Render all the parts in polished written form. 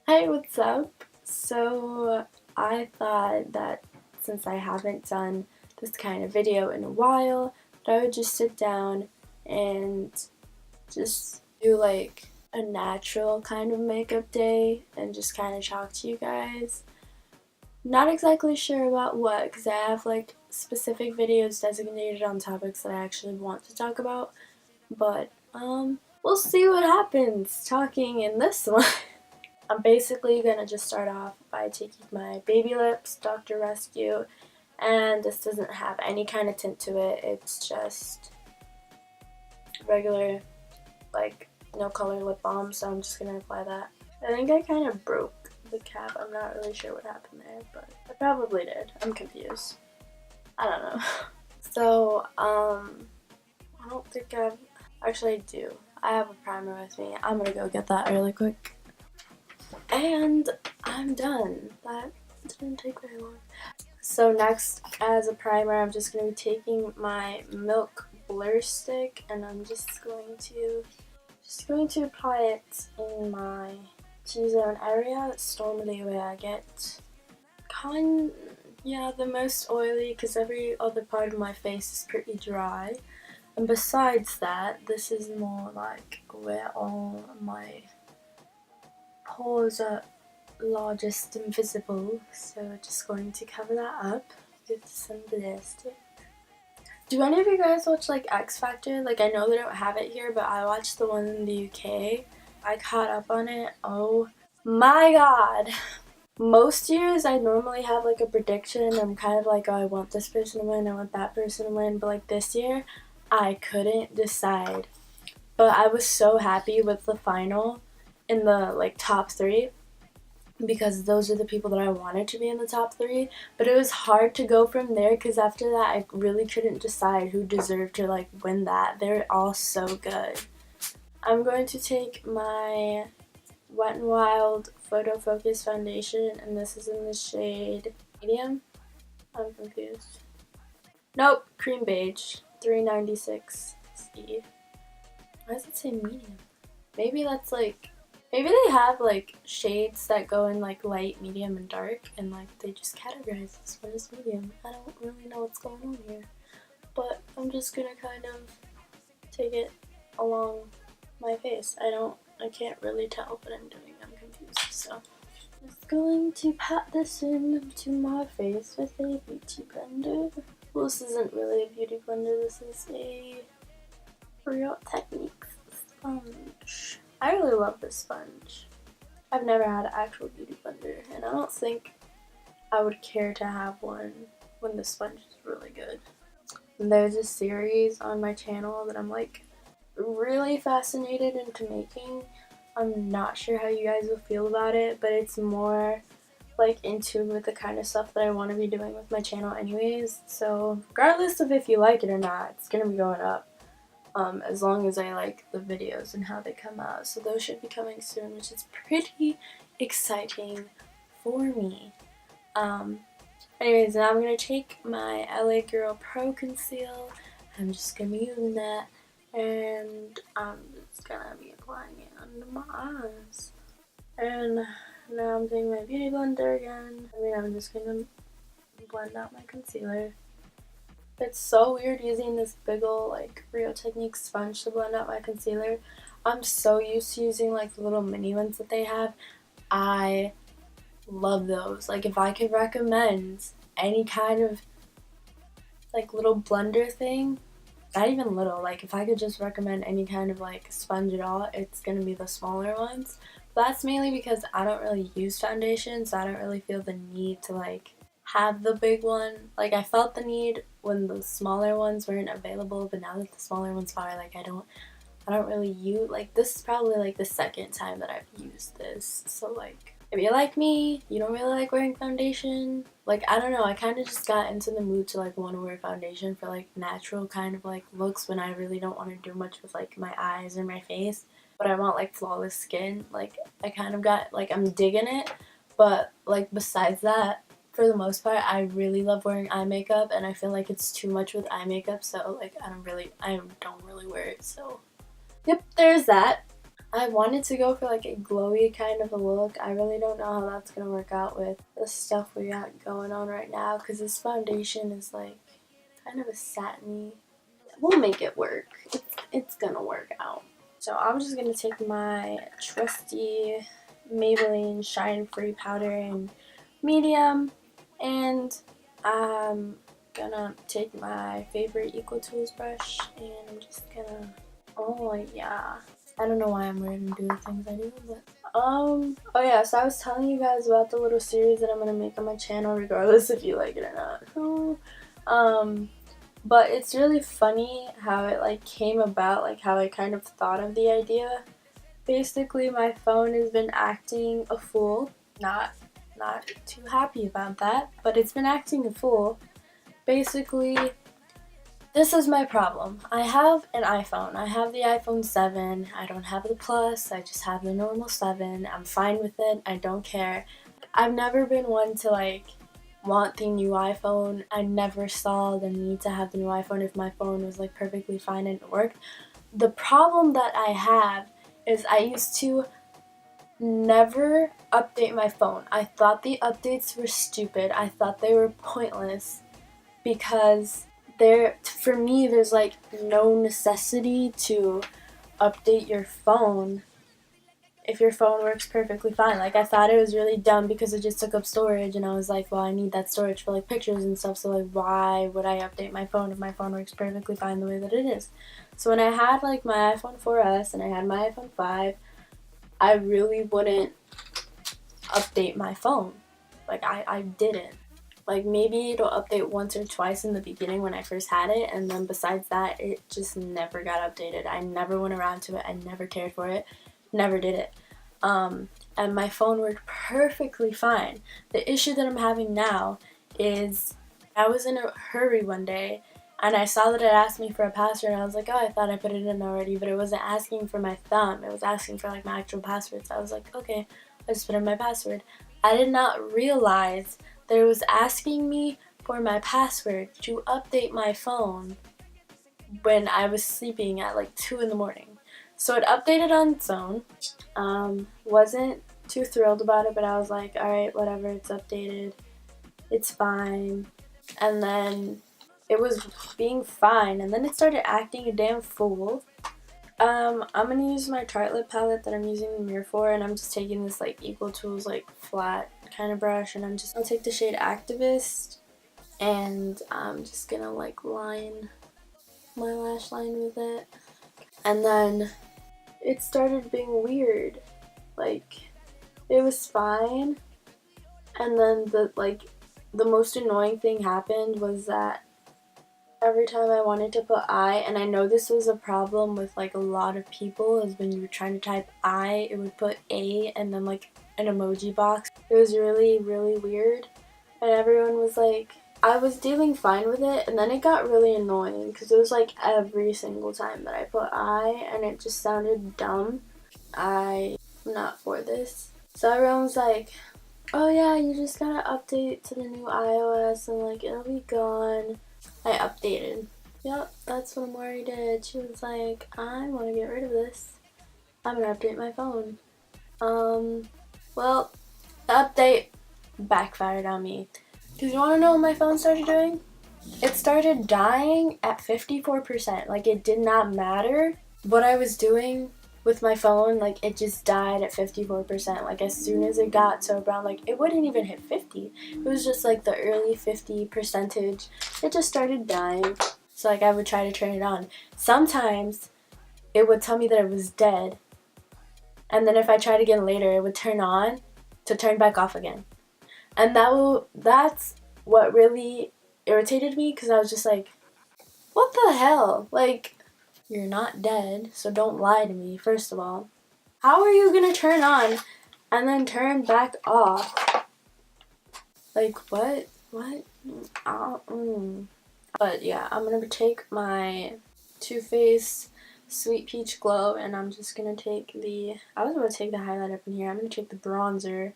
Hey, what's up? So I thought that since I haven't done this kind of video in a while, that I would just sit down and just do like a natural kind of makeup day and just kind of talk to you guys. Not exactly sure about what, because I have like specific videos designated on topics that I actually want to talk about, but we'll see what happens talking in this one. I'm basically gonna just start off by taking my Baby Lips Dr. Rescue, and this doesn't have any kind of tint to it. It's just regular, like, no color lip balm, so I'm just gonna apply that. I think I kind of broke the cap. I'm not really sure what happened there, but I probably did. I'm confused. I don't know. So, I don't think actually I do. I have a primer with me. I'm gonna go get that really quick. And I'm done. That didn't take very long. So next, as a primer, I'm just going to be taking my Milk Blur Stick, and I'm just going to apply it in my T-zone area. It's normally where I get the most oily, because every other part of my face is pretty dry. And besides that, this is more like where all my pores are largest and visible, so we're just going to cover that up with some lipstick. Do any of you guys watch like X Factor? Like, I know they don't have it here, but I watched the one in the UK. I caught up on it. Oh my god! Most years I normally have like a prediction. I'm kind of like, oh, I want this person to win, I want that person to win, but like this year I couldn't decide. But I was so happy with the final in the like top 3, because those are the people that I wanted to be in the top 3, but it was hard to go from there, because after that I really couldn't decide who deserved to like win that. They're all so good. I'm going to take my Wet n Wild Photo Focus foundation, and this is in the shade medium. I'm confused. Nope, cream beige, 396C. Why does it say medium? Maybe that's like, maybe they have like shades that go in like light, medium, and dark, and like they just categorize this one as medium. I don't really know what's going on here, but I'm just gonna kind of take it along my face. I can't really tell what I'm doing. I'm confused, so I'm just going to pat this into my face with a beauty blender. Well, this isn't really a beauty blender. This is a Real Techniques sponge. I really love this sponge. I've never had an actual beauty blender, and I don't think I would care to have one when the sponge is really good. And there's a series on my channel that I'm like really fascinated into making. I'm not sure how you guys will feel about it, but it's more like in tune with the kind of stuff that I want to be doing with my channel anyways. So regardless of if you like it or not, it's gonna be going up. As long as I like the videos and how they come out. So those should be coming soon, which is pretty exciting for me. Anyways, now I'm going to take my LA Girl Pro Conceal. I'm just going to be using that, and I'm just going to be applying it under my eyes. And now I'm taking my Beauty Blender again. I'm just going to blend out my concealer. It's so weird using this big ol' like Real Techniques sponge to blend out my concealer. I'm so used to using like the little mini ones that they have. I love those. Like, if I could recommend any kind of like little blender thing, not even little, like if I could just recommend any kind of like sponge at all, it's gonna be the smaller ones. But that's mainly because I don't really use foundation, so I don't really feel the need to like have the big one. Like, I felt the need when the smaller ones weren't available, but now that the smaller ones are, like I don't really use, like, this is probably like the second time that I've used this. So like, if you're like me, you don't really like wearing foundation, like, I don't know, I kind of just got into the mood to like want to wear foundation for like natural kind of like looks when I really don't want to do much with like my eyes or my face, but I want like flawless skin. Like, I kind of got, like, I'm digging it, but like besides that, for the most part, I really love wearing eye makeup, and I feel like it's too much with eye makeup, so like I don't really wear it, so yep, there's that. I wanted to go for like a glowy kind of a look. I really don't know how that's gonna work out with the stuff we got going on right now, because this foundation is like kind of a satiny. We'll make it work. It's gonna work out. So I'm just gonna take my trusty Maybelline Shine Free Powder in medium, and I'm gonna take my favorite Equal Tools brush, and I'm just gonna, oh yeah. I don't know why I'm wearing to do the things I do, but oh yeah, so I was telling you guys about the little series that I'm gonna make on my channel, regardless if you like it or not. But it's really funny how it like came about, like how I kind of thought of the idea. Basically, my phone has been acting a fool. Not too happy about that, but it's been acting a fool. Basically, this is my problem. I have an iPhone. I have the iPhone 7. I don't have the Plus. I just have the normal 7. I'm fine with it. I don't care. I've never been one to like want the new iPhone. I never saw the need to have the new iPhone if my phone was like perfectly fine and it worked. The problem that I have is I used to never update my phone. I thought the updates were stupid. I thought they were pointless because for me there's like no necessity to update your phone if your phone works perfectly fine. Like, I thought it was really dumb because it just took up storage, and I was like, well, I need that storage for like pictures and stuff, so like why would I update my phone if my phone works perfectly fine the way that it is? So when I had like my iPhone 4S and I had my iPhone 5, I really wouldn't update my phone. Like, I didn't. Like, maybe it'll update once or twice in the beginning when I first had it, and then besides that, it just never got updated. I never went around to it. I never cared for it. Never did it. And my phone worked perfectly fine. The issue that I'm having now is I was in a hurry one day, and I saw that it asked me for a password, and I was like, oh, I thought I put it in already, but it wasn't asking for my thumb. It was asking for like my actual password, so I was like, okay, I just put in my password. I did not realize that it was asking me for my password to update my phone when I was sleeping at like 2 in the morning. So it updated on its own. Wasn't too thrilled about it, but I was like, alright, whatever, it's updated. It's fine. And then it was being fine, and then it started acting a damn fool. I'm gonna use my Tartelette palette that I'm using the mirror for, and I'm just taking this like Equal Tools like flat kind of brush, and I'll take the shade Activist, and I'm just gonna like line my lash line with it. And then it started being weird. Like, it was fine, and then the most annoying thing happened was that every time I wanted to put I, and I know this was a problem with like a lot of people, is when you were trying to type I, it would put A and then like an emoji box. It was really, really weird, and everyone was like, I was dealing fine with it, and then it got really annoying because it was like every single time that I put I, and it just sounded dumb. I'm not for this. So everyone was like, oh yeah, you just gotta update to the new iOS and like it'll be gone. I updated. Yep, that's what Amari did. She was like, I want to get rid of this. I'm gonna update my phone. Well, the update backfired on me. Because you want to know what my phone started doing? It started dying at 54%. Like, it did not matter what I was doing with my phone. Like, it just died at 54%. Like, as soon as it got to around, like, it wouldn't even hit 50. It was just like the early 50 percentage. It just started dying. So like, I would try to turn it on. Sometimes it would tell me that it was dead, and then if I tried again later, it would turn on to turn back off again. And that's what really irritated me, because I was just like, what the hell? Like, you're not dead, so don't lie to me, first of all. How are you gonna turn on and then turn back off? Like, what? What? But yeah, I'm gonna take my Too Faced Sweet Peach Glow, and I'm just gonna take I was gonna take the highlight up in here. I'm gonna take the bronzer,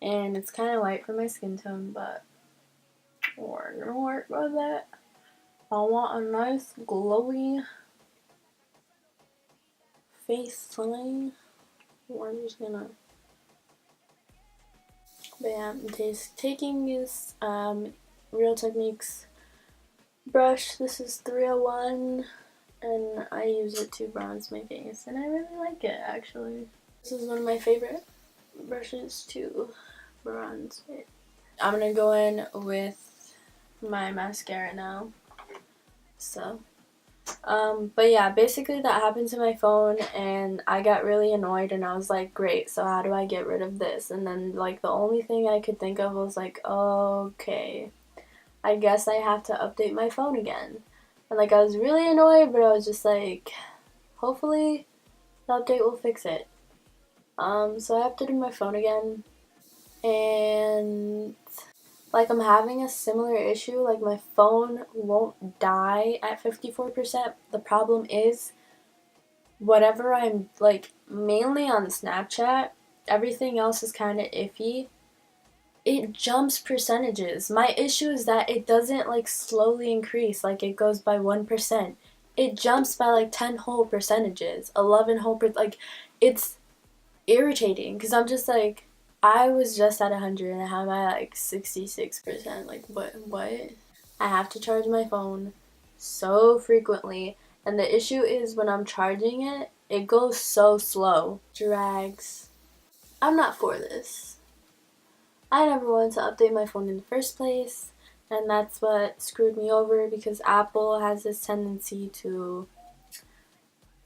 and it's kind of light for my skin tone, but we're gonna work with it. I want a nice glowy face line. I'm just gonna, but yeah, I'm taking this Real Techniques brush. This is 301, and I use it to bronze my face, and I really like it actually. This is one of my favorite brushes to bronze it. I'm gonna go in with my mascara now. So, but yeah, basically that happened to my phone, and I got really annoyed, and I was like, great, so how do I get rid of this? And then, like, the only thing I could think of was like, okay, I guess I have to update my phone again. And like, I was really annoyed, but I was just like, hopefully the update will fix it. So I updated my phone again, and like, I'm having a similar issue. Like, my phone won't die at 54%. The problem is, whatever I'm, like, mainly on Snapchat, everything else is kind of iffy. It jumps percentages. My issue is that it doesn't, like, slowly increase. Like, it goes by 1%. It jumps by, like, 10 whole percentages. 11 whole like, it's irritating. Because I'm just, like, I was just at 100 and how am I, like, 66%? Like, what? I have to charge my phone so frequently. And the issue is when I'm charging it, it goes so slow. Drags. I'm not for this. I never wanted to update my phone in the first place, and that's what screwed me over, because Apple has this tendency to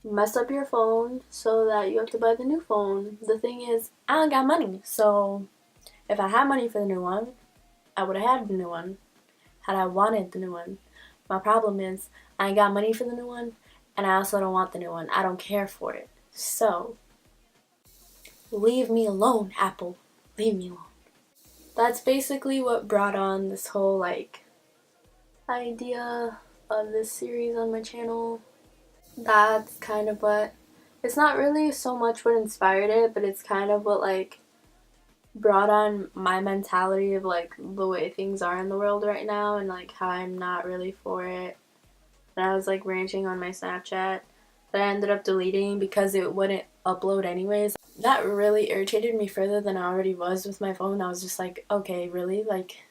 mess up your phone so that you have to buy the new phone. The thing is, I don't got money, so if I had money for the new one, I would have had the new one, had I wanted the new one. My problem is, I ain't got money for the new one, and I also don't want the new one. I don't care for it. So, leave me alone, Apple. Leave me alone. That's basically what brought on this whole, like, idea of this series on my channel. That's kind of what, it's not really so much what inspired it, but it's kind of what, like, brought on my mentality of, like, the way things are in the world right now, and, like, how I'm not really for it. And I was, like, ranting on my Snapchat that I ended up deleting because it wouldn't upload anyways. That really irritated me further than I already was with my phone. I was just like, okay, really? Like,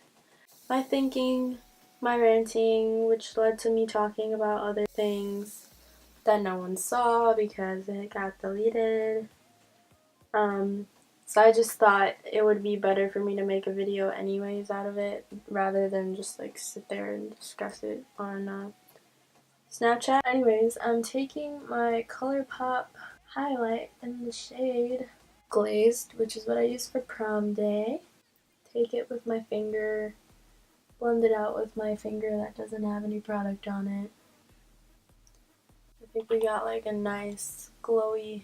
my thinking, my ranting, which led to me talking about other things that no one saw because it got deleted. So I just thought it would be better for me to make a video anyways out of it, rather than just, like, sit there and discuss it on Snapchat. Anyways, I'm taking my Colourpop highlight in the shade Glazed, which is what I use for prom day. Take it with my finger, blend it out with my finger that doesn't have any product on it. I think we got, like, a nice glowy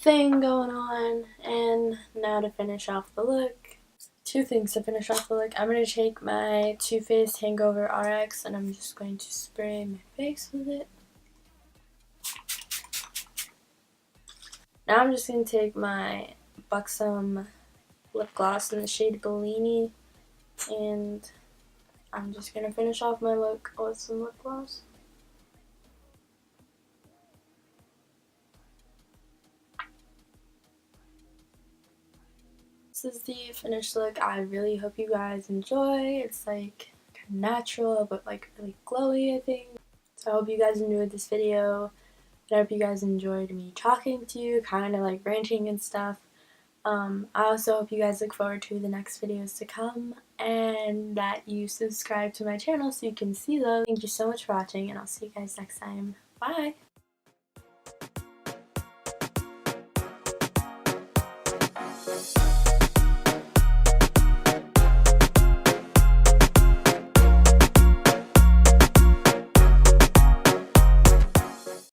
thing going on. And now to finish off the look, two things to finish off the look. I'm going to take my Too Faced Hangover RX and I'm just going to spray my face with it. Now I'm just going to take my Buxom lip gloss in the shade Bellini, and I'm just going to finish off my look with some lip gloss. This is the finished look. I really hope you guys enjoy. It's, like, kind of natural but, like, really glowy, I think. So I hope you guys enjoyed this video. I hope you guys enjoyed me talking to you, kind of like ranting and stuff. I also hope you guys look forward to the next videos to come, and that you subscribe to my channel so you can see those. Thank you so much for watching, and I'll see you guys next time. Bye!